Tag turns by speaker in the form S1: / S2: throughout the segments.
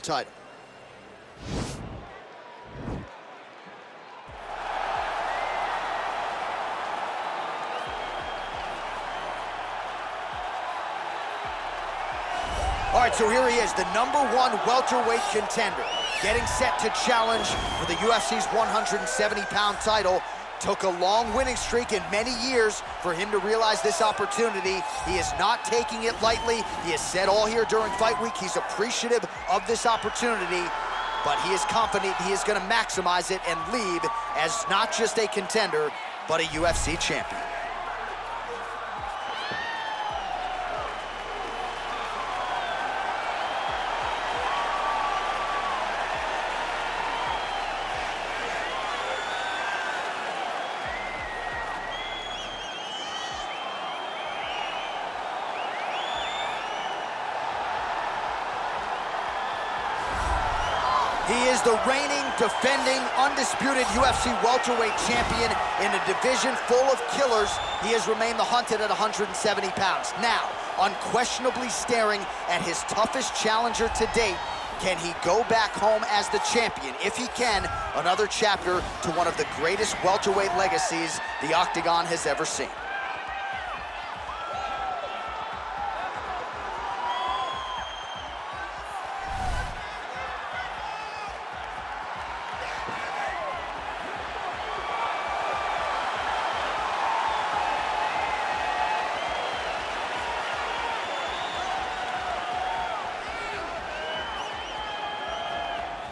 S1: title. All right, so here he is, the #1 welterweight contender, getting set to challenge for the UFC's 170-pound title. Took a long winning streak in many years for him to realize this opportunity. He is not taking it lightly. He has said all here during fight week he's appreciative of this opportunity, but he is confident he is going to maximize it and leave as not just a contender, but a UFC champion. He is the reigning, defending, undisputed UFC welterweight champion in a division full of killers. He has remained the hunted at 170 pounds. Now, unquestionably staring at his toughest challenger to date. Can he go back home as the champion? If he can, another chapter to one of the greatest welterweight legacies the Octagon has ever seen.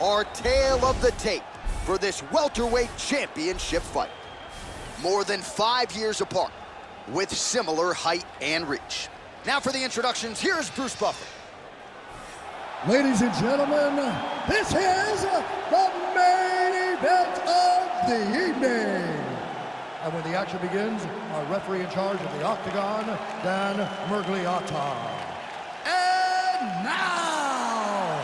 S1: Our tale of the tape for this welterweight championship fight. More than 5 years apart, with similar height and reach. Now for the introductions, here's Bruce Buffer.
S2: Ladies and gentlemen, this is the main event of the evening. And when the action begins, our referee in charge of the Octagon, Dan Miragliotta. And now,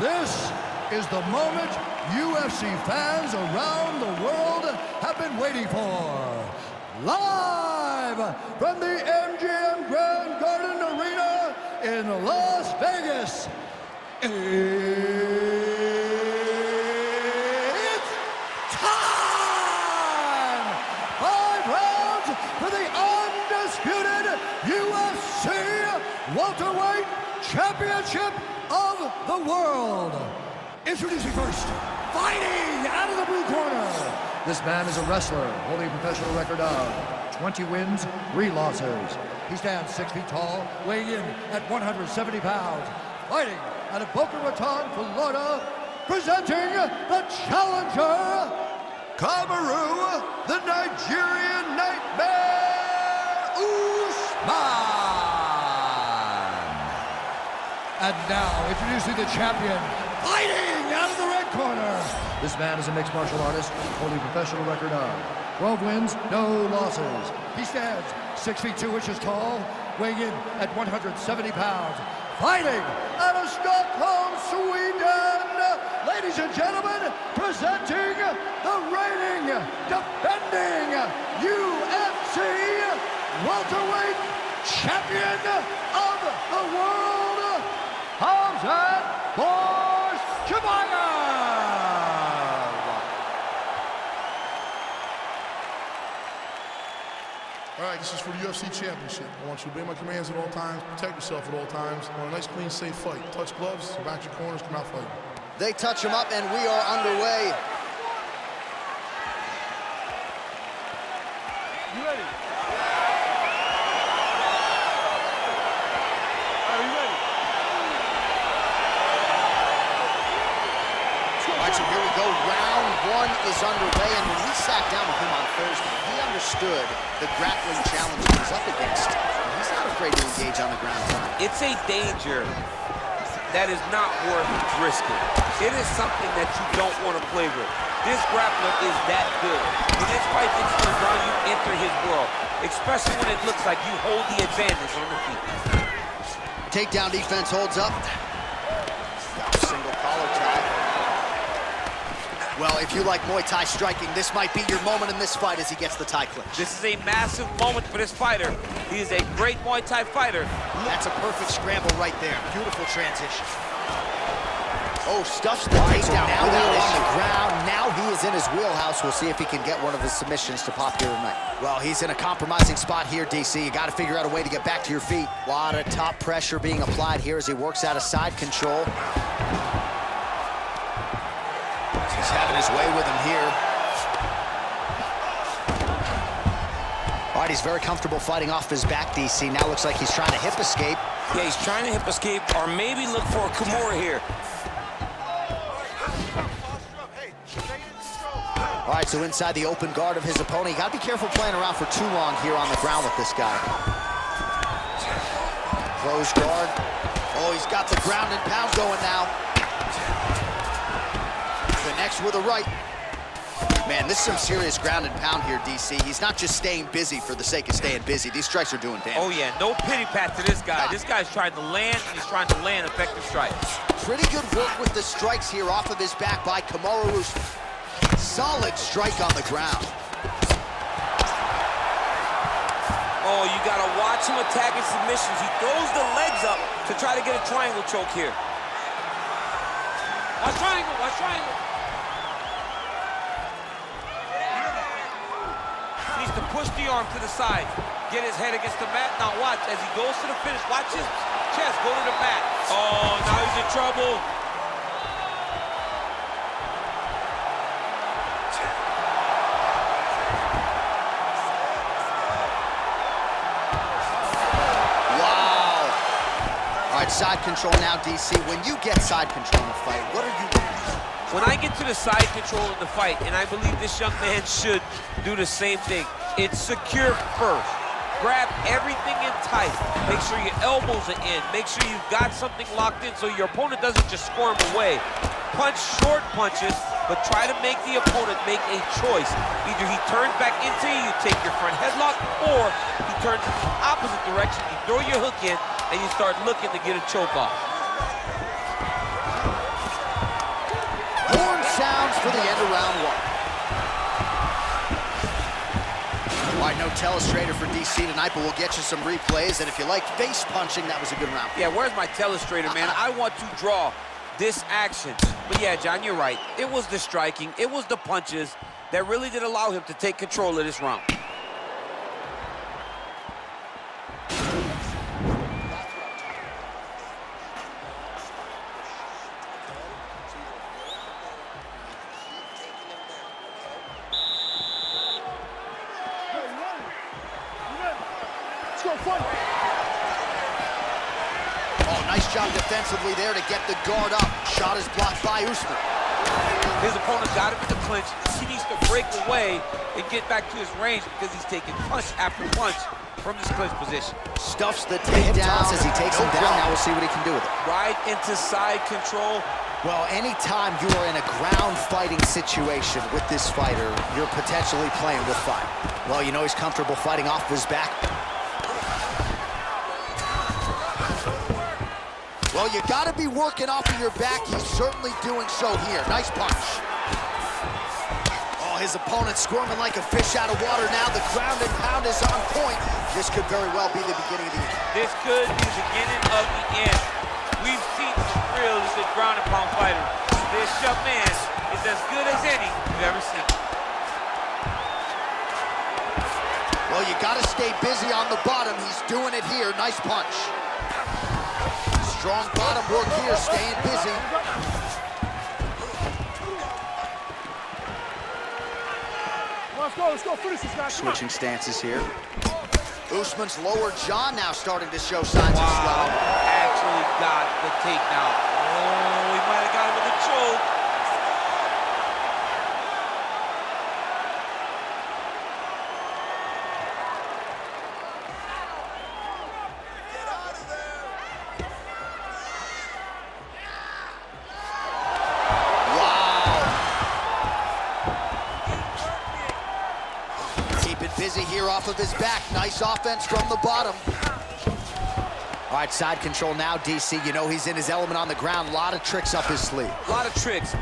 S2: this is the moment UFC fans around the world have been waiting for. Live from the MGM Grand Garden Arena in Las Vegas, it's time! 5 rounds for the undisputed UFC welterweight championship of the world. Introducing first, fighting out of the blue corner. This man is a wrestler holding a professional record of 20 wins, 3 losses. He stands 6 feet tall, weighing in at 170 pounds. Fighting out of Boca Raton, Florida, presenting the challenger, Kamaru, the Nigerian Nightmare Usman. And now, introducing the champion, fighting out of the red corner. This man is a mixed martial artist, holding a professional record of 12 wins, no losses. He stands 6 feet 2 inches tall, weighing in at 170 pounds. Fighting out of Stockholm, Sweden. Ladies and gentlemen, presenting the reigning, defending UFC welterweight champion of the world, Khamzat Chimaev.
S3: All right, this is for the UFC Championship. I want you to obey my commands at all times, protect yourself at all times. I want a nice, clean, safe fight. Touch gloves, back your corners, come out fighting.
S1: They touch him up, and we are underway.
S4: You ready? Are you ready?
S1: All right, so here we go. Round 1 is underway, and when we sat down with him on Thursday, he understood the grappling challenge he was up against. And he's not afraid to engage on the ground tonight.
S5: It's a danger that is not worth risking. It is something that you don't want to play with. This grappler is that good. When this fight gets to the ground, you enter his world, especially when it looks like you hold the advantage on the feet.
S1: Takedown defense holds up. Single collar tie. Well, if you like Muay Thai striking, this might be your moment in this fight as he gets the tie clinch.
S5: This is a massive moment for this fighter. He is a great Muay Thai fighter.
S1: That's a perfect scramble right there. Beautiful transition. Oh, stuffs the takedown. Now they're on the ground. Now he is in his wheelhouse. We'll see if he can get one of his submissions to pop here tonight. Well, he's in a compromising spot here, DC. You got to figure out a way to get back to your feet. A lot of top pressure being applied here as he works out of side control. He's having his way with him here. All right, he's very comfortable fighting off his back, DC. Now looks like he's trying to hip escape.
S5: Yeah, he's trying to hip escape or maybe look for a Kimura here.
S1: All right, so inside the open guard of his opponent. You got to be careful playing around for too long here on the ground with this guy. Close guard. Oh, he's got the ground and pound going now. Connects with a right. Man, this is some serious ground and pound here, DC. He's not just staying busy for the sake of staying busy. These strikes are doing damage.
S5: Oh, yeah, no pity pat to this guy. This guy's trying to land, and he's trying to land effective strikes.
S1: Pretty good work with the strikes here off of his back by Kamaru Usman. Solid strike on the ground.
S5: Oh, you got to watch him attacking submissions. He throws the legs up to try to get a triangle choke here. Watch triangle, watch triangle. Needs to push the arm to the side. Get his head against the mat. Now watch, as he goes to the finish, watch his chest go to the mat. Oh, now he's in trouble.
S1: Wow. All right, side control now, DC. When you get side control in the fight, what are you doing?
S5: When I get to the side control in the fight, and I believe this young man should do the same thing, it's secure first. Grab everything in tight. Make sure your elbows are in. Make sure you've got something locked in so your opponent doesn't just squirm away. Punch short punches, but try to make the opponent make a choice. Either he turns back into you, you take your front headlock, or he turns in the opposite direction, you throw your hook in, and you start looking to get a choke off.
S1: Horn sounds for the end of round one. All right, no telestrator for DC tonight, but we'll get you some replays. And if you like face punching, that was a good round.
S5: Yeah, where's my telestrator, man? I want to draw this action. But yeah, John, you're right. It was the striking, it was the punches that really did allow him to take control of this round.
S1: Oh, nice job defensively there to get the guard up. Shot is blocked by Usman.
S5: His opponent got him in the clinch. He needs to break away and get back to his range because he's taking punch after punch from this clinch position.
S1: Stuffs the takedowns as he takes him down. Now we'll see what he can do with it.
S5: Right into side control.
S1: Well, anytime you are in a ground fighting situation with this fighter, you're potentially playing with fire. Well, you know he's comfortable fighting off his back. Well, you got to be working off of your back. He's certainly doing so here. Nice punch. Oh, his opponent squirming like a fish out of water now. The ground and pound is on point. This could very well be the beginning of the end.
S5: This could be the beginning of the end. We've seen some real ground and pound fighter. This young man is as good as any you've ever seen.
S1: Well, you got to stay busy on the bottom. He's doing it here. Nice punch. Strong bottom work here, staying busy.
S2: Let's go, finish this guy.
S1: Switching stances here. Usman's lower jaw now starting to show signs of swelling.
S5: Actually got the takedown. Oh, he might have got him with a choke.
S1: Busy here off of his back. Nice offense from the bottom. All right, side control now, DC. You know he's in his element on the ground. A lot of tricks up his sleeve.
S5: A lot of tricks.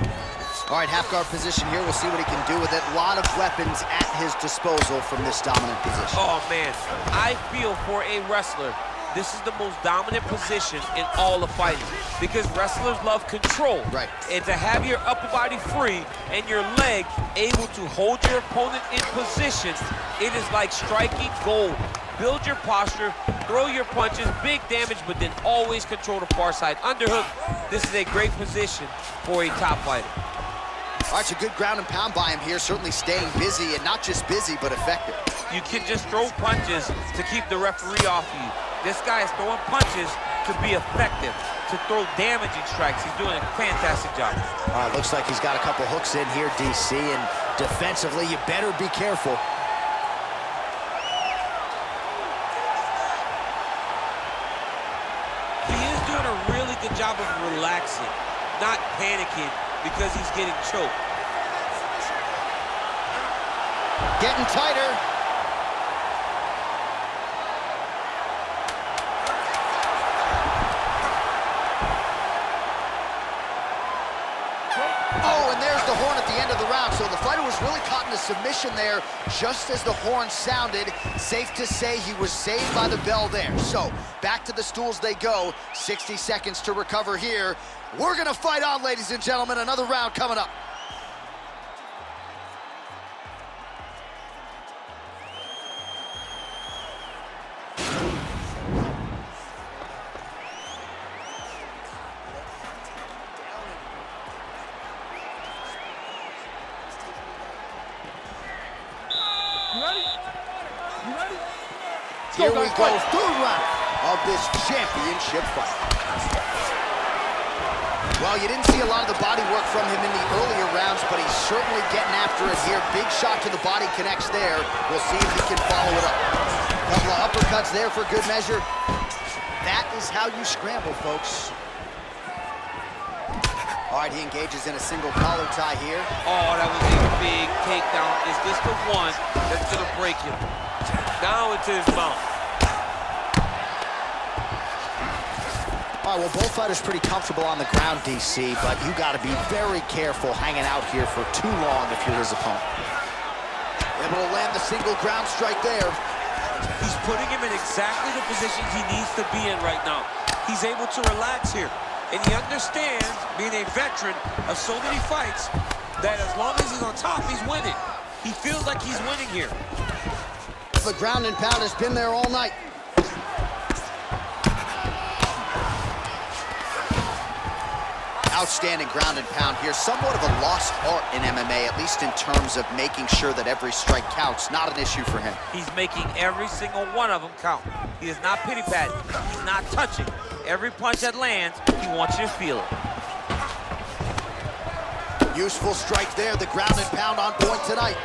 S1: All right, half guard position here. We'll see what he can do with it. A lot of weapons at his disposal from this dominant position.
S5: Oh, man. I feel for a wrestler this is the most dominant position in all of fighting because wrestlers love control.
S1: Right.
S5: And to have your upper body free and your leg able to hold your opponent in position, it is like striking gold. Build your posture, throw your punches, big damage, but then always control the far side. Underhook, this is a great position for a top fighter.
S1: All right, it's a good ground and pound by him here, certainly staying busy, and not just busy, but effective.
S5: You can just throw punches to keep the referee off you. This guy is throwing punches to be effective, to throw damaging strikes. He's doing a fantastic job.
S1: All right, looks like he's got a couple hooks in here, DC, and defensively, you better be careful.
S5: He is doing a really good job of relaxing, not panicking because he's getting choked.
S1: Getting tighter. Oh, and there's the horn at the end of the round. So the fighter was really caught in a submission there just as the horn sounded. Safe to say he was saved by the bell there. So back to the stools they go. 60 seconds to recover here. We're going to fight on, ladies and gentlemen. Another round coming up. Here we go, third round of this championship fight. Well, you didn't see a lot of the body work from him in the earlier rounds, but he's certainly getting after it here. Big shot to the body connects there. We'll see if he can follow it up. Couple of uppercuts there for good measure. That is how you scramble, folks. All right, he engages in a single collar tie here.
S5: Oh, that was a big takedown. Is this the one that's gonna break him? Down into his mouth.
S1: All right, well, both fighters pretty comfortable on the ground, DC, but you got to be very careful hanging out here for too long if you're his opponent. Able to land the single ground strike there.
S5: He's putting him in exactly the positions he needs to be in right now. He's able to relax here. And he understands, being a veteran of so many fights, that as long as he's on top, he's winning. He feels like he's winning here.
S1: The ground and pound has been there all night. Outstanding ground and pound here. Somewhat of a lost art in MMA, at least in terms of making sure that every strike counts. Not an issue for him.
S5: He's making every single one of them count. He is not pity-patting. He's not touching. Every punch that lands, he wants you to feel it.
S1: Useful strike there. The ground and pound on point tonight.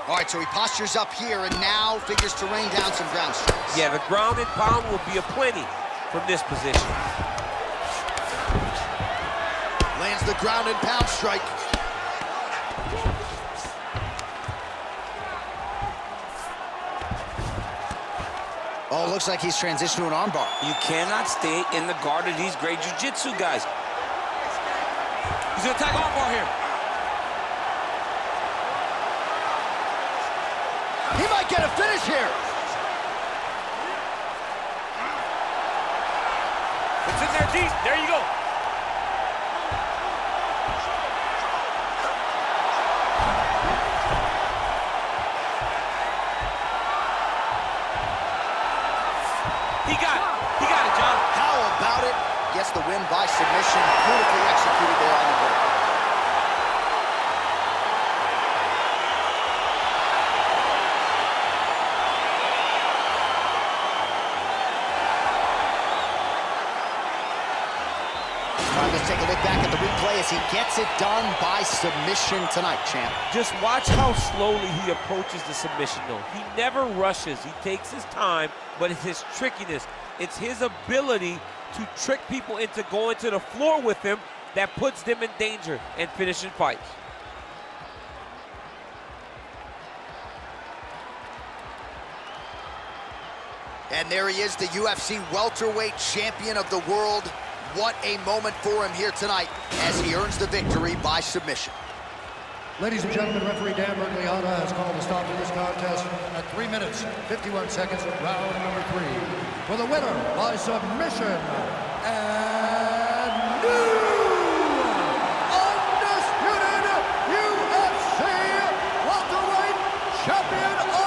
S1: All right, so he postures up here and now figures to rain down some ground strikes.
S5: Yeah, the ground and pound will be aplenty from this position.
S1: Lands the ground and pound strike. Oh, looks like he's transitioned to an armbar.
S5: You cannot stay in the guard of these great jiu-jitsu guys. He's gonna attack armbar here.
S1: He might get a finish here.
S5: It's in there deep. There you go. He got it. He got it, John.
S1: How about it? Gets the win by submission. Beautifully executed there on the board. All right, let's take a look back at the replay as he gets it done by submission tonight, champ.
S5: Just watch how slowly he approaches the submission, though. He never rushes. He takes his time, but it's his trickiness. It's his ability to trick people into going to the floor with him that puts them in danger and finishing fights.
S1: And there he is, the UFC welterweight champion of the world. What a moment for him here tonight as he earns the victory by submission.
S2: Ladies and gentlemen, referee Dan Bergliata has called a stop to this contest at 3 minutes, 51 seconds, round number 3. For the winner by submission, and new undisputed UFC welterweight champion of